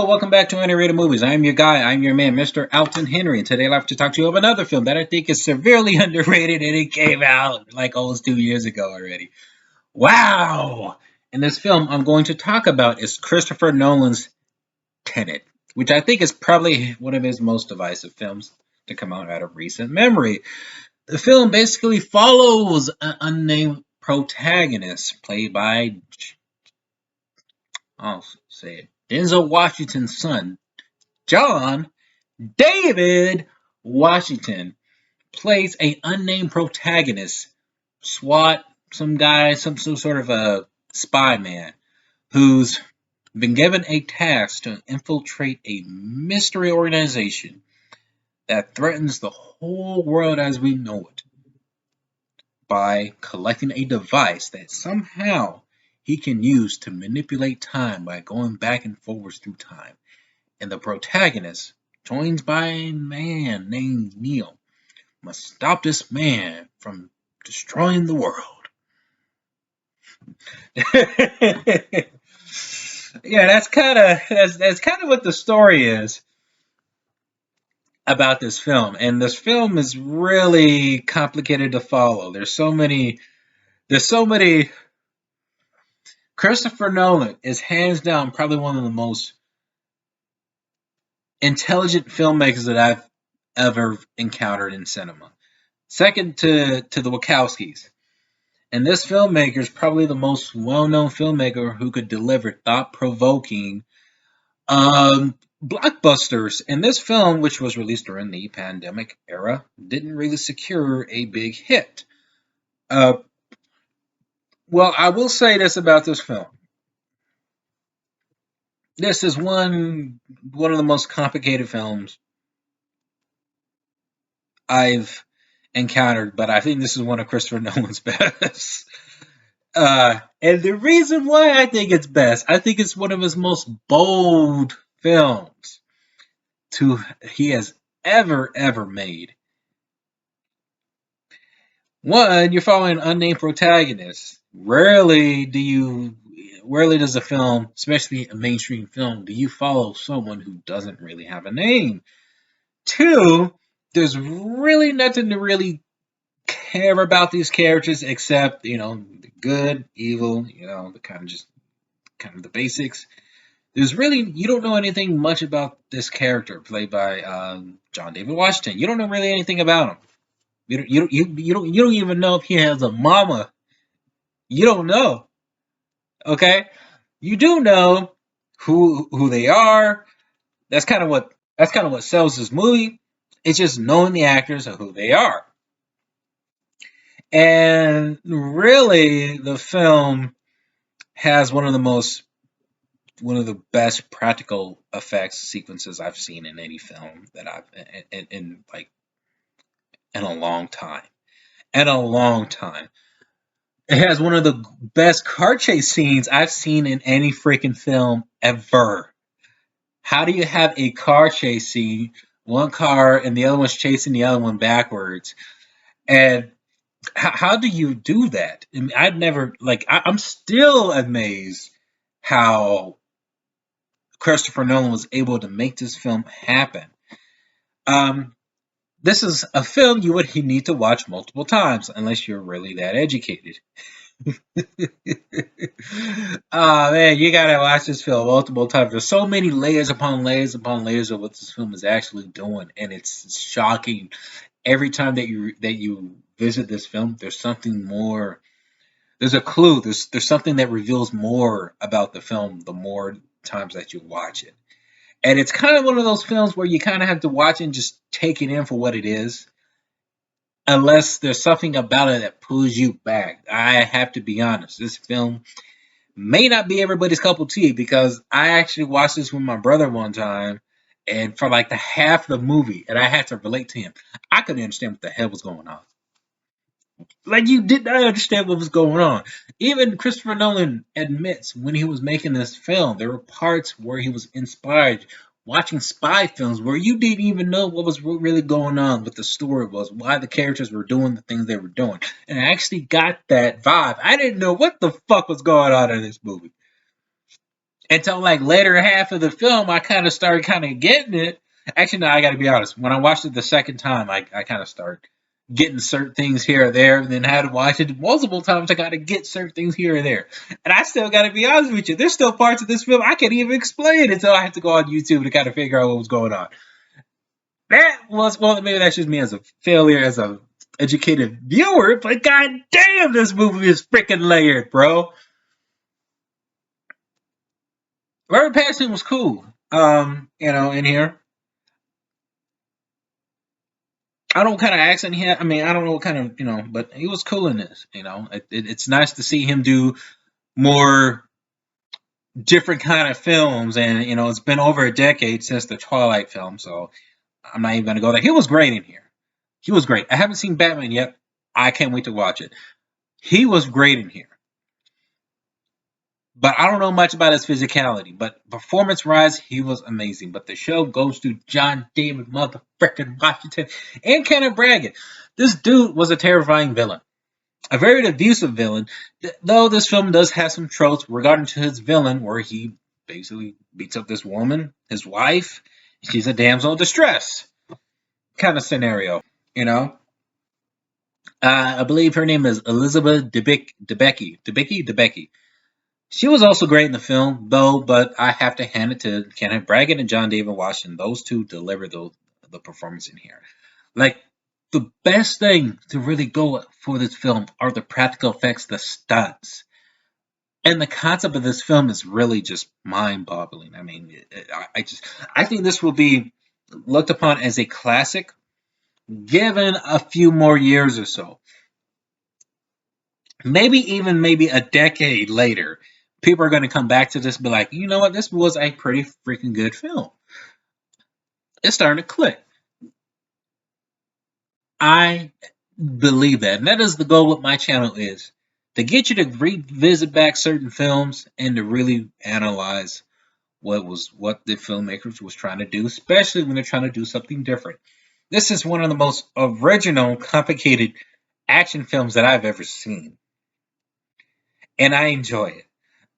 welcome back to Underrated Movies. I'm your guy, I'm your man, Mr. Alton Henry, and today I'd like to talk to you about another film that I think is severely underrated and it came out like almost 2 years ago already. Wow! And this film I'm going to talk about is Christopher Nolan's Tenet, which I think is probably one of his most divisive films to come out of recent memory. The film basically follows an unnamed protagonist played by, I'll say it, Denzel Washington's son, John David Washington, plays a unnamed protagonist, SWAT, some guy, some sort of a spy man, who's been given a task to infiltrate a mystery organization that threatens the whole world as we know it by collecting a device that somehow he can use to manipulate time by going back and forwards through time. And the protagonist, joined by a man named Neil, must stop this man from destroying the world. Yeah, that's kind of what the story is about this film. And this film is really complicated to follow. There's so many. Christopher Nolan is hands down probably one of the most intelligent filmmakers that I've ever encountered in cinema. Second to the Wachowskis. And this filmmaker is probably the most well-known filmmaker who could deliver thought-provoking blockbusters. And this film, which was released during the pandemic era, didn't really secure a big hit. Well, I will say this about this film. This is one of the most complicated films I've encountered, but I think this is one of Christopher Nolan's best. And the reason why I think it's best, I think it's one of his most bold films he has ever made. One, you're following an unnamed protagonist. Rarely does a film, especially a mainstream film, do you follow someone who doesn't really have a name. Two, there's really nothing to really care about these characters except, the good, evil, the kind of the basics. You don't know anything much about this character played by John David Washington. You don't know really anything about him. You don't even know if he has a mama. You don't know. Okay? You do know who they are. That's kind of what sells this movie. It's just knowing the actors and who they are. And really, the film has one of the best practical effects sequences I've seen in any film that I've in a long time. In a long time. It has one of the best car chase scenes I've seen in any freaking film ever. How do you have a car chase scene, one car and the other one's chasing the other one backwards? And how do you do that? I mean, I'm still amazed how Christopher Nolan was able to make this film happen. This is a film you would need to watch multiple times unless you're really that educated. Oh man, you gotta watch this film multiple times. There's so many layers upon layers upon layers of what this film is actually doing, and it's shocking. Every time that you visit this film, there's something more. There's a clue. There's something that reveals more about the film the more times that you watch it. And it's kind of one of those films where you kind of have to watch it and just take it in for what it is, unless there's something about it that pulls you back. I have to be honest. This film may not be everybody's cup of tea because I actually watched this with my brother one time, and for like the half of the movie, and I had to relate to him. I couldn't understand what the hell was going on. Like you did not understand what was going on. Even Christopher Nolan admits when he was making this film, there were parts where he was inspired watching spy films where you didn't even know what was really going on, what the story was, why the characters were doing the things they were doing. And I actually got that vibe. I didn't know what the fuck was going on in this movie. Until like later half of the film, I kind of started kind of getting it. Actually, no, I got to be honest. When I watched it the second time, I kind of started getting certain things here or there, and then had to watch it multiple times. I got to get certain things here or there, and I still got to be honest with you. There's still parts of this film I can't even explain until I have to go on YouTube to kind of figure out what was going on. That was well, maybe that's just me as a failure as a educated viewer, but god damn, this movie is freaking layered, bro. Robert Pattinson was cool. In here. I don't know what kind of accent he had. I mean, I don't know what kind of, but he was cool in this. It's nice to see him do more different kind of films. And, it's been over a decade since the Twilight film. So I'm not even going to go there. He was great in here. He was great. I haven't seen Batman yet. I can't wait to watch it. He was great in here. But I don't know much about his physicality. But performance-wise, he was amazing. But the show goes to John David motherfucking Washington and Kenneth Branagh. This dude was a terrifying villain. A very abusive villain, though this film does have some tropes regarding to his villain, where he basically beats up this woman, his wife. She's a damsel in distress kind of scenario, you know. I believe her name is Elizabeth Debicki. She was also great in the film, though, but I have to hand it to Kenneth Branagh and John David Washington. Those two delivered the performance in here. Like, the best thing to really go for this film are the practical effects, the stunts. And the concept of this film is really just mind-boggling. I mean, I think this will be looked upon as a classic, given a few more years or so. Maybe a decade later, people are going to come back to this and be like, you know what, this was a pretty freaking good film. It's starting to click. I believe that. And that is the goal with my channel is to get you to revisit back certain films and to really analyze what the filmmakers was trying to do, especially when they're trying to do something different. This is one of the most original, complicated action films that I've ever seen. And I enjoy it.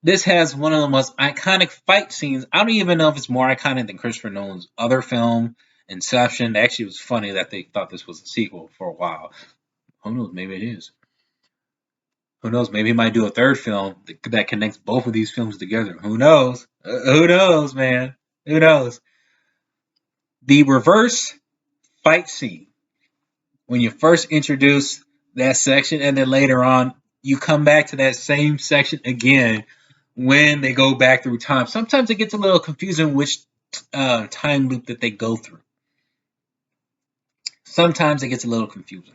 This has one of the most iconic fight scenes. I don't even know if it's more iconic than Christopher Nolan's other film, Inception. Actually, it was funny that they thought this was a sequel for a while. Who knows? Maybe it is. Who knows? Maybe he might do a third film that connects both of these films together. Who knows? Who knows, man? Who knows? The reverse fight scene, when you first introduce that section, and then later on, you come back to that same section again when they go back through time. Sometimes it gets a little confusing which time loop that they go through. Sometimes it gets a little confusing.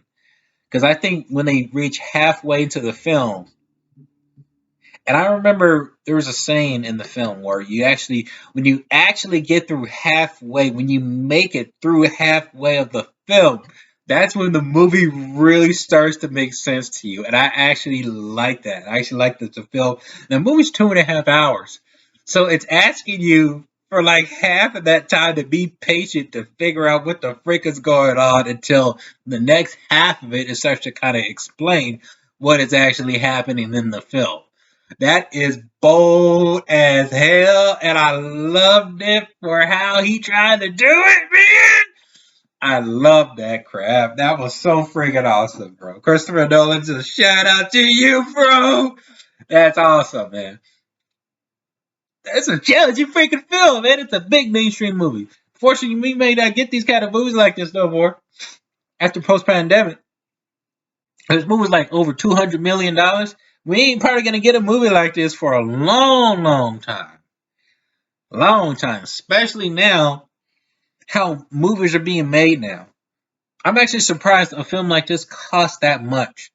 Because I think when they reach halfway into the film, and I remember there was a saying in the film where when you actually get through halfway, when you make it through halfway of the film, that's when the movie really starts to make sense to you. And I actually like that. I actually like that the film, the movie's 2.5 hours. So it's asking you for like half of that time to be patient to figure out what the frick is going on until the next half of it starts to kind of explain what is actually happening in the film. That is bold as hell, and I loved it for how he tried to do it, man. I love that crap. That was so freaking awesome, bro. Christopher Nolan, just shout out to you, bro. That's awesome, man. That's a challenging freaking film, man. It's a big mainstream movie. Fortunately, we may not get these kind of movies like this no more after post-pandemic. This movie's like over $200 million. We ain't probably gonna get a movie like this for a long, long time. Long time. Especially now, how movies are being made now. I'm actually surprised a film like this cost that much.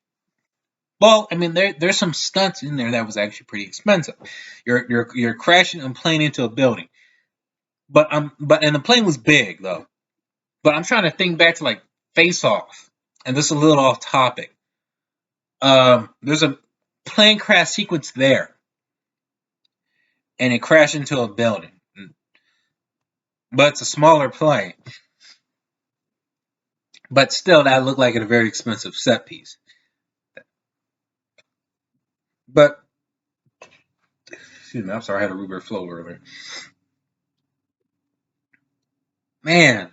Well, I mean, there's some stunts in there that was actually pretty expensive. You're crashing a plane into a building, and the plane was big though. But I'm trying to think back to like Face Off, and this is a little off topic. There's a plane crash sequence there, and it crashed into a building. But it's a smaller plane. But still, that looked like a very expensive set piece. But Excuse me, I'm sorry, I had a Ruber flow earlier. Man,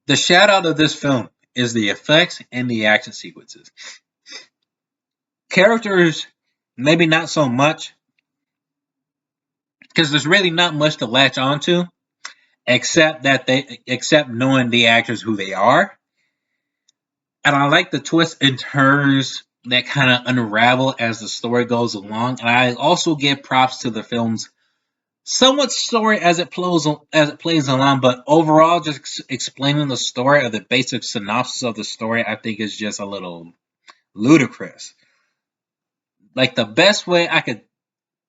the shout out of this film is the effects and the action sequences. Characters, maybe not so much, because there's really not much to latch onto, except knowing the actors who they are. And I like the twists and turns that kind of unravel as the story goes along. And I also give props to the film's somewhat story as it plays along, but overall, just explaining the story or the basic synopsis of the story, I think is just a little ludicrous. Like the best way I could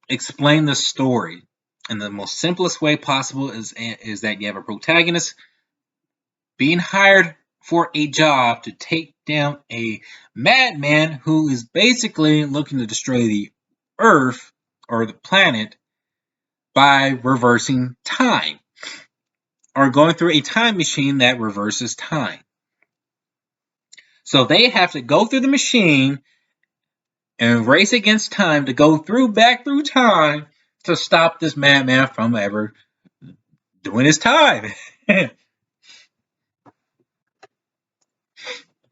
explain the story in the most simplest way possible is that you have a protagonist being hired for a job to take down a madman who is basically looking to destroy the Earth or the planet by reversing time or going through a time machine that reverses time. So they have to go through the machine and race against time to go back through time to stop this madman from ever doing his time.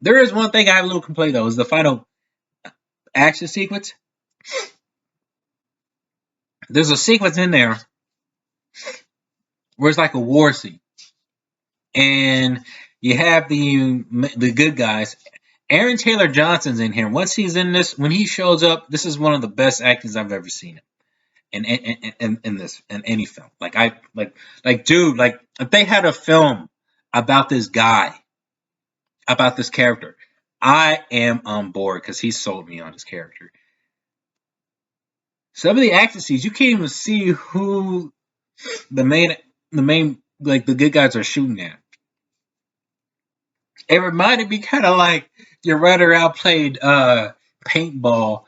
There is one thing I have a little complaint though, is the final action sequence. There's a sequence in there where it's like a war scene, and you have the good guys. Aaron Taylor Johnson's in here. Once he's in this, when he shows up, this is one of the best actings I've ever seen in any film. Dude, like if they had a film about this guy, about this character, I am on board because he sold me on his character. Some of the action scenes, you can't even see who the main like the good guys are shooting at. It reminded me kind of like you're running around playing paintball,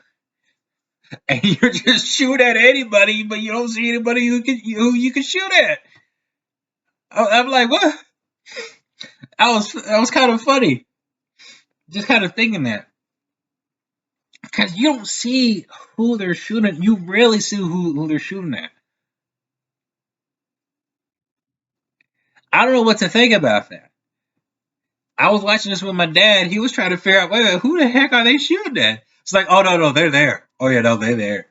and you're just shooting at anybody, but you don't see anybody who you can shoot at. I'm like, what? That was kind of funny, just kind of thinking that because you don't see who they're shooting. You rarely see who they're shooting at. I don't know what to think about that. I was watching this with my dad. He was trying to figure out, wait, who the heck are they shooting at? It's like, oh no, they're there. Oh yeah, no, they're there.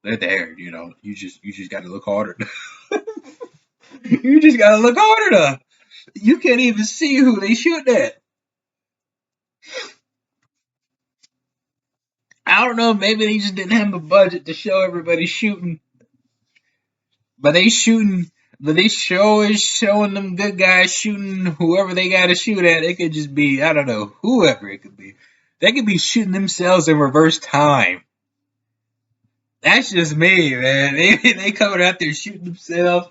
They're there. You know, you just got to look harder. You just got to look harder. You can't even see who they shooting at. I don't know. Maybe they just didn't have the budget to show everybody shooting, but they shooting. But they show is showing them good guys shooting whoever they got to shoot at. It could just be, I don't know, whoever it could be. They could be shooting themselves in reverse time. That's just me, man. They coming out there shooting themselves,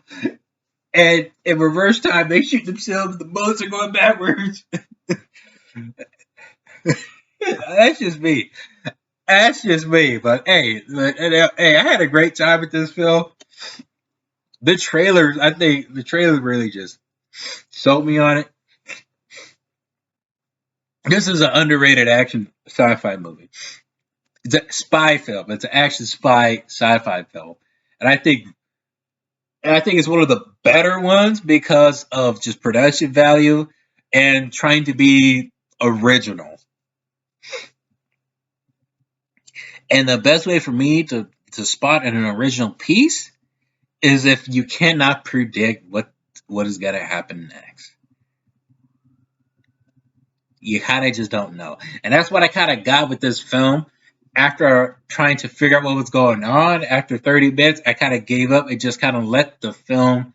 and in reverse time they shoot themselves. The bullets are going backwards. That's just me. That's just me. But hey, I had a great time with this film. The trailers, I think the trailer really just sold me on it. This is an underrated action sci-fi movie. It's a spy film. It's an action spy sci-fi film, and I think it's one of the better ones because of just production value and trying to be original. And the best way for me to spot an original piece is if you cannot predict what is gonna happen next. You kind of just don't know, and that's what I kind of got with this film. After trying to figure out what was going on, after 30 minutes, I kind of gave up and just kind of let the film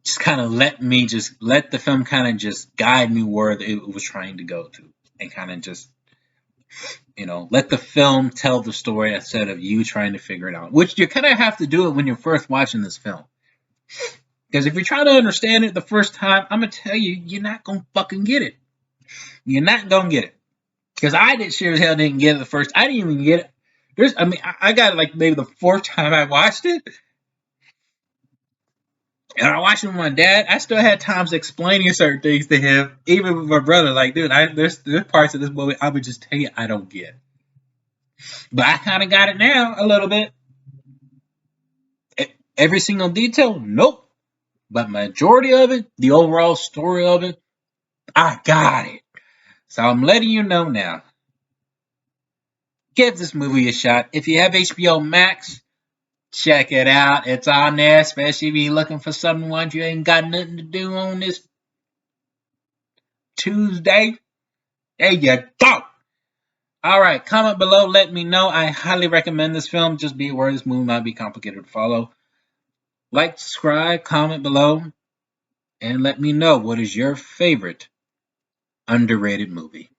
just kind of let the film kind of just guide me where it was trying to go to, and kind of just let the film tell the story instead of you trying to figure it out, which you kind of have to do it when you're first watching this film, because if you're trying to understand it the first time, I'm gonna tell you, you're not gonna fucking get it. You're not gonna get it, because I did sure as hell didn't get it the first. I didn't even get it. I got it like maybe the fourth time I watched it. And I watched it with my dad. I still had times explaining certain things to him, even with my brother. Like, dude, there's parts of this movie I would just tell you I don't get, but I kind of got it now a little bit. Every single detail? Nope. But majority of it, the overall story of it, I got it. So I'm letting you know now. Give this movie a shot. If you have HBO Max, check it out. It's on there, especially if you're looking for someone you ain't got nothing to do on this Tuesday. There you go. All right, comment below. Let me know. I highly recommend this film. Just be aware this movie might be complicated to follow. Like, subscribe, comment below, and let me know what is your favorite underrated movie.